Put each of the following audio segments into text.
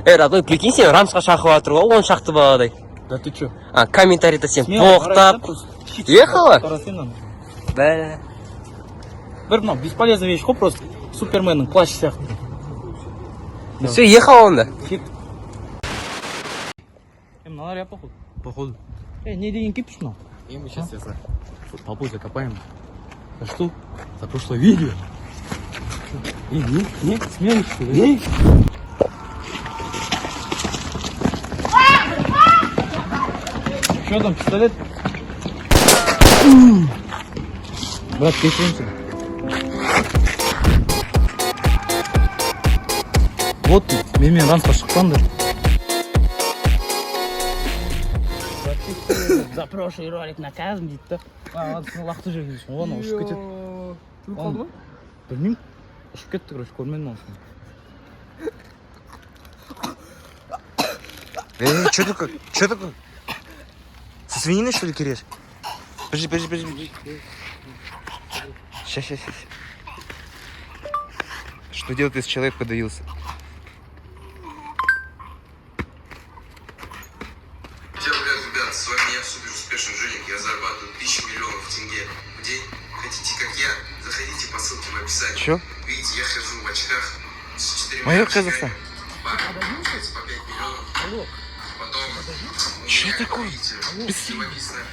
Родной, прикинь, сен рамсқа шақырып жатыр ғой, 10 шақты баладай. Да ты чё? Комментарийда сен боқтап. Ехала? Бәрі. Бір мынау бесполезная вещь қой, просто Суперменнің плащ сияқты. Все, ехала онда. Мыналар я походу. Походу. Не деген кипиш мынау? Мы сейчас за толпой закопаем. За что? За прошлое видео. Не, смелый что ли? Что там, пистолет? Брат, ты что? Вот ты, менімен рамсқа шықпаңдар. За прошлый ролик наказан дейді да. Ладно, сен лақты жүргізесің, оны ұшып кетеді. Труп қалды ма? Білмеймін. Ұшып кетті, короче, көрмедім оны. Что такое? Что такое? Со свининой, что ли, кирешь? Подожди. Сейчас. Что делать, если человек подавился? Всем привет, ребят, с вами я, супер успешный Женик, я зарабатываю 1000 миллионов тенге в день. Хотите, как я? Заходите по ссылке в описании. Чё? Видите, я хожу в очках с 4 Майор очками. Казахстан. По 5 миллионов. Потом у Чё меня, такое? видите, живописная.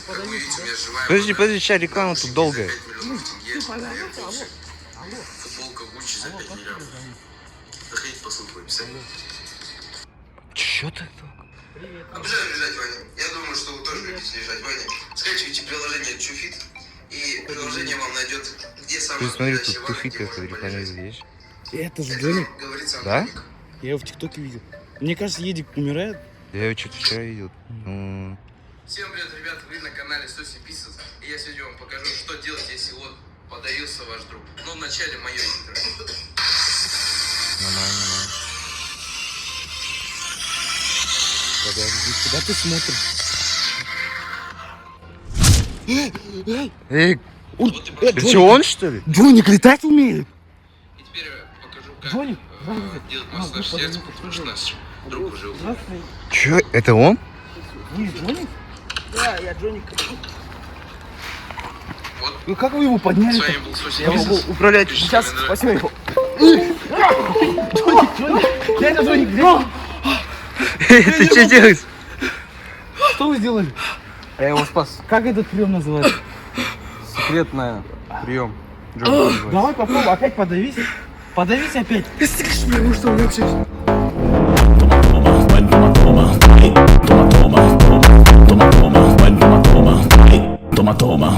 Как вы видите, у меня живая Подожди, вода. сейчас реклама тут долгая. 5 миллионов тенге. Футболка Гуччи за 5 миллионов. Заходите по ссылке в описании. Чё ты? Обожаю лежать в ванне. Я думаю, что вы тоже любите лежать в ванне. Скачивайте приложение Чуфит, и приложение вам найдет, где Ты самая смотри, подходящая тут ванна, туфит где как можно реклама полежать. видишь? Это же Это Джонни. говорится Да? Антоник. Я его в ТикТоке видел. Мне кажется, Едик умирает. Я его что-то вчера видел. Ну, Всем привет, ребята, вы на канале Соси Писас, и я сегодня вам покажу, что делать, если вот подавился ваш друг. Но вначале мое интро. нормально. Подожди, куда ты смотришь? Эй, Вот и это что, он что ли? Джоник летать умеет? И теперь я покажу, как Джоник, делать массаж сердца, потому что наш друг уже умер. Чё, это он? Вы Джоник? Да, я Джоник. Вот, Ну как вы его подняли? с вами был Соси Я Писас. могу управлять. Пишите Сейчас комментарий. спасем его. Джоник, дядя Джоник, дядя. Ты что делаешь? Что вы сделали? Я его спас. Как этот прием называется? Секретная прием. Давай попробуй, опять подавись. Подавись опять. Toma,